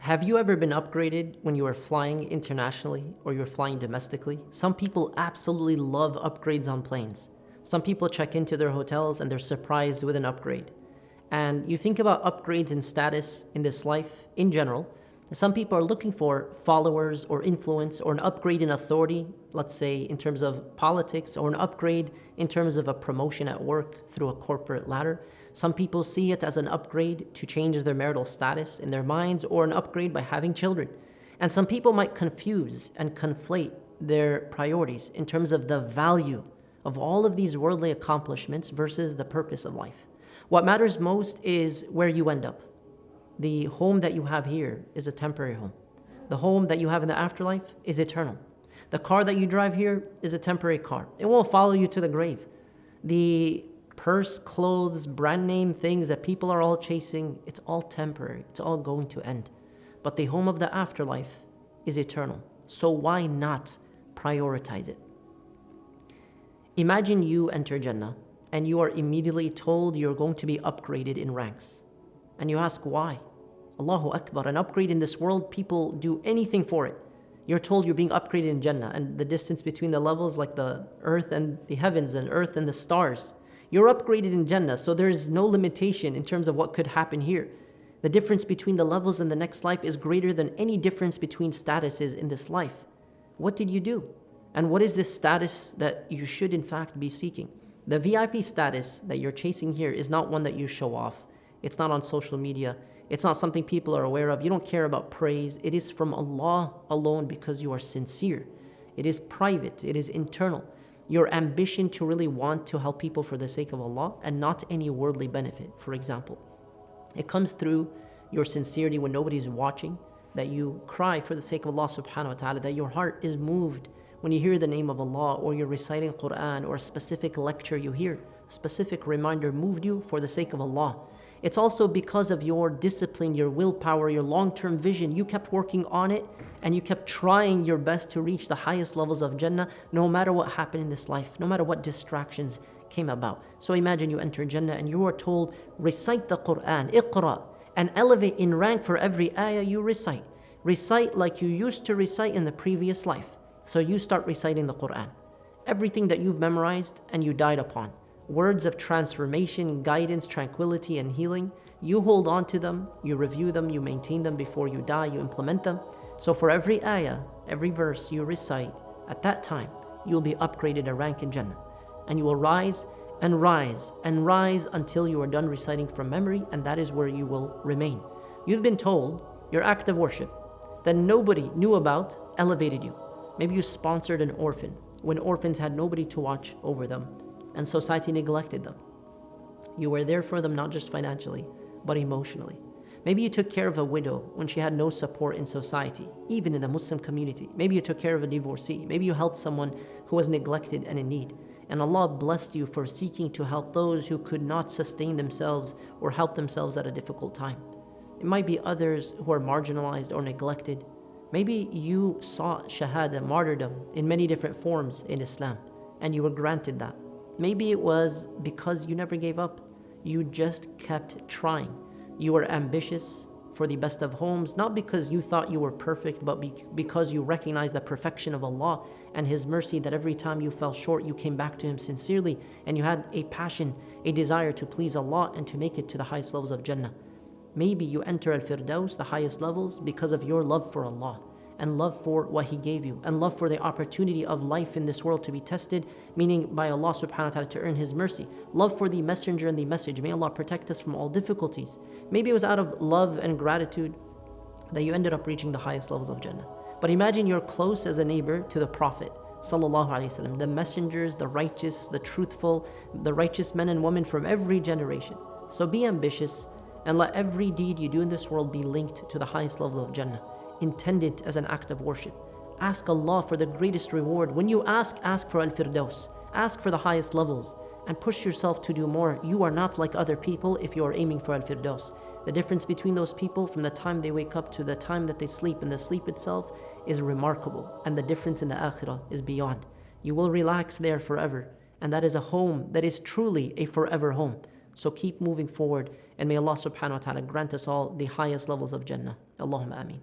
Have you ever been upgraded when you were flying internationally or you were flying domestically? Some people absolutely love upgrades on planes. Some people check into their hotels and they're surprised with an upgrade. And you think about upgrades in status in this life in general. Some people are looking for followers or influence or an upgrade in authority, let's say in terms of politics, or an upgrade in terms of a promotion at work through a corporate ladder. Some people see it as an upgrade to change their marital status in their minds, or an upgrade by having children. And some people might confuse and conflate their priorities in terms of the value of all of these worldly accomplishments versus the purpose of life. What matters most is where you end up. The home that you have here is a temporary home. The home that you have in the afterlife is eternal. The car that you drive here is a temporary car. It won't follow you to the grave. The purse, clothes, brand name things that people are all chasing, it's all temporary. It's all going to end. But the home of the afterlife is eternal. So why not prioritize it? Imagine you enter Jannah and you are immediately told you're going to be upgraded in ranks. And you ask why? Allahu Akbar, an upgrade in this world, people do anything for it. You're told you're being upgraded in Jannah, and the distance between the levels, like the earth and the heavens and earth and the stars. You're upgraded in Jannah, so there's no limitation in terms of what could happen here. The difference between the levels in the next life is greater than any difference between statuses in this life. What did you do? And what is this status that you should in fact be seeking? The VIP status that you're chasing here is not one that you show off. It's not on social media. It's not something people are aware of. You don't care about praise. It is from Allah alone because you are sincere. It is private. It is internal. Your ambition to really want to help people for the sake of Allah and not any worldly benefit, for example. It comes through your sincerity when nobody's watching, that you cry for the sake of Allah subhanahu wa ta'ala, that your heart is moved when you hear the name of Allah, or you're reciting Quran, or a specific lecture you hear, a specific reminder moved you for the sake of Allah. It's also because of your discipline, your willpower, your long-term vision. You kept working on it and you kept trying your best to reach the highest levels of Jannah, no matter what happened in this life, no matter what distractions came about. So imagine you enter Jannah and you are told, recite the Quran, iqra, and elevate in rank for every ayah you recite. Recite like you used to recite in the previous life. So you start reciting the Quran. Everything that you've memorized and you died upon. Words of transformation, guidance, tranquility, and healing. You hold on to them, you review them, you maintain them before you die, you implement them. So for every ayah, every verse you recite, at that time, you'll be upgraded a rank in Jannah. And you will rise and rise and rise until you are done reciting from memory, and that is where you will remain. You've been told your act of worship that nobody knew about elevated you. Maybe you sponsored an orphan when orphans had nobody to watch over them and society neglected them. You were there for them not just financially, but emotionally. Maybe you took care of a widow when she had no support in society, even in the Muslim community. Maybe you took care of a divorcee. Maybe you helped someone who was neglected and in need. And Allah blessed you for seeking to help those who could not sustain themselves or help themselves at a difficult time. It might be others who are marginalized or neglected. Maybe you saw shahada, martyrdom, in many different forms in Islam, and you were granted that. Maybe it was because you never gave up. You just kept trying. You were ambitious for the best of homes, not because you thought you were perfect, but because you recognized the perfection of Allah and His mercy, that every time you fell short, you came back to Him sincerely, and you had a passion, a desire to please Allah and to make it to the highest levels of Jannah. Maybe you enter Al-Firdaus, the highest levels, because of your love for Allah and love for what He gave you, and love for the opportunity of life in this world to be tested, meaning by Allah subhanahu wa ta'ala to earn His mercy. Love for the messenger and the message. May Allah protect us from all difficulties. Maybe it was out of love and gratitude that you ended up reaching the highest levels of Jannah. But imagine you're close as a neighbor to the Prophet sallallahu alaihi wasallam, the messengers, the righteous, the truthful, the righteous men and women from every generation. So be ambitious and let every deed you do in this world be linked to the highest level of Jannah. Intend it as an act of worship. Ask Allah for the greatest reward. When you ask for Al-Firdaus. Ask for the highest levels and push yourself to do more. You are not like other people if you are aiming for Al-Firdaus. The difference between those people from the time they wake up to the time that they sleep, and the sleep itself is remarkable, and the difference in the akhirah is beyond. You will relax there forever, and that is a home that is truly a forever home. So keep moving forward, and may Allah subhanahu wa ta'ala grant us all the highest levels of Jannah. Allahumma ameen.